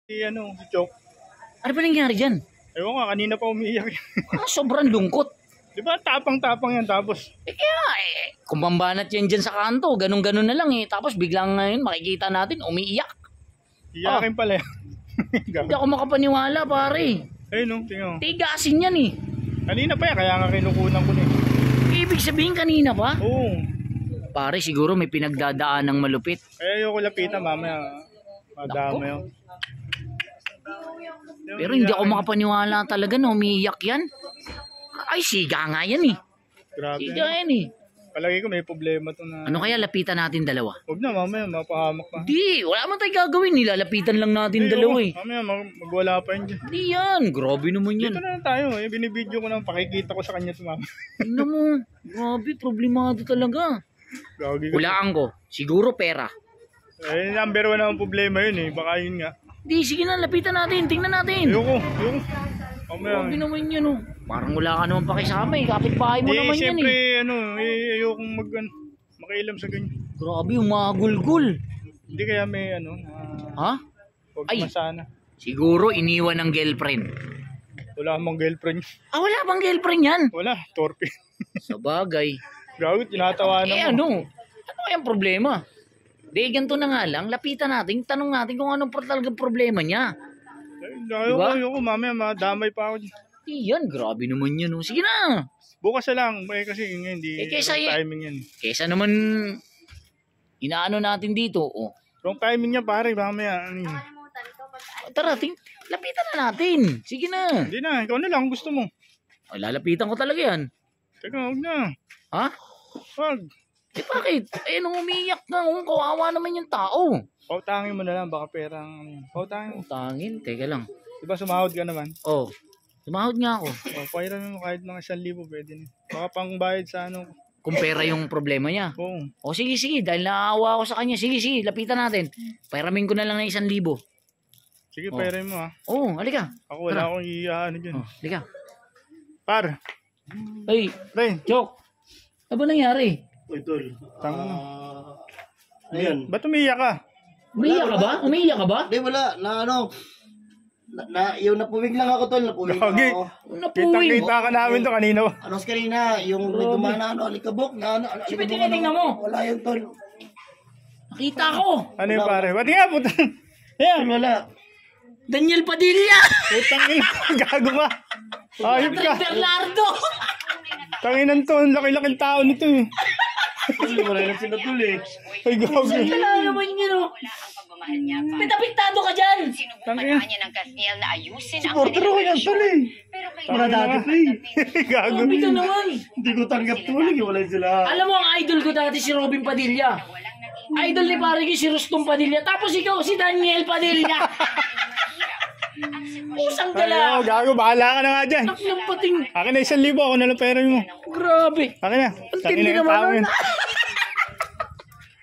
Si Chok. Ano ba nangyari dyan? Ewan nga, kanina pa umiiyak. Sobrang lungkot. Di ba tapang-tapang yan tapos? Kung pambanat yan dyan sa kanto, ganun-ganun na lang eh. Tapos biglang ngayon makikita natin, umiiyak. Iyakin pala yan. Hindi ako makapaniwala pare. Ayun no, tingnan mo. Tigasin yan eh. Kanina pa yan, kaya nga kinukunan ko na eh. Ibig sabihin kanina pa? Oo. Pare siguro may pinagdadaan ng malupit. Kaya ayoko lapitan mamaya. Madama yun. Pero hindi ako makapaniwala talaga na umiiyak yan. Ay, siga nga yan eh. Grabe. Siga yan eh. Palagi ko may problema to na. Ano kaya lapitan natin dalawa? Huwag na, mamaya mapahamak pa. Di, wala man tayong gagawin. Nilalapitan lang natin dalawa eh. Mamaya magwala pa yun dyan. Di yan, grabe naman yan. Dito na lang tayo eh. Binibidyo ko na, pakikita ko sa kanya tumama. Tingnan mo, grabe, problemado talaga. Gagi ko. Hulaan ko, siguro pera. Eh, number 1 naman problema yun eh. Baka yun nga. Di, sige na, lapitan natin, tingnan natin. Ayoko. Mamaya. Grabe naman yan oh. Parang wala ka naman pakisama eh, kapitbahay mo naman yan siyempre, eh. ayokong makialam sa ganyan. Grabe, umagulgul. Hindi kaya may Ha? huwag Ay. masana. Siguro iniwan ng girlfriend. Wala akong girlfriend. Wala bang girlfriend yan? Wala, torpe. Sa bagay. Grabe, tinatawanan mo. Ano kayang problema? Di, ganito na nga lang, lapitan natin, tanong natin kung anong talagang problema niya. Ayoko, mamaya madamay pa ako. Iyan, grabe naman yan oh. Sige na. Bukas na lang, kasi hindi timing yan. Kesa naman, inaano natin dito oh. Wrong timing niya pare, mamaya. Tara, lapitan na natin. Sige na. Hindi na, ikaw na lang gusto mo. Ay, lalapitan ko talaga yan. Teka, huwag na. Ha? Wag. Bakit? Nung umiiyak na, kawawa naman yung tao. Pautangin mo na lang, baka perang. Pautangin. Utangin, teka lang. Diba sumahod ka naman? Oh, sumahod nga ako. Pairan mo kahit mga 1,000 pwede na. Baka pang bayad sa Kung pera yung problema niya. Oo. O sige, dahil naawa ako sa kanya. Sige, lapitan natin. Pairamin ko na lang ng 1,000. Sige, pairan mo ha. Oo, halika. Ako wala akong iyaano dyan. Halika. Par. Ay, Ray. Chok. Ano ba nangyari? Uy, tol. Ayan. Ba't umiiyak ka? Umiiyak ka ba? Umiiyak ka ba? Hindi, wala. Yung napuwing lang ako, tol. Napuwing lang Gagi. ako. Napuwing mo. Kita ka namin to kanina. Anos kanina, yung may dumana, alikabok na, Sige, tinitingnan mo. Wala yung tol. Nakita ko. Ano yung pare? Ba't nga putang? Ayan. Wala. Daniel Padilla. Putang ina. Gago ka. Ayop ka. Bernardo. Tanginan to. Ang laki-laking tao nito eh. Wala lang sila tol eh. Ay, gago. Wala naman yun oh. Pintapintado ka dyan. Tangina. Niya ng Kasniel na ayusin ang Supporter ko yan, tol eh. Pero kay Wala dati pa eh. Gago. Grabe ka naman. Hindi ko tanggap tol eh. Wala sila. Alam mo, ang idol ko dati si Robin Padilla. Idol ni pare ko si Rustom Padilla. Tapos ikaw si Daniel Padilla. Usang ka lang. Gago. Bahala ka na nga dyan. Nak ng pating. Akin na 1,000. Ako na lang pera mo. Grabe. Akin na. Ang tindi naman.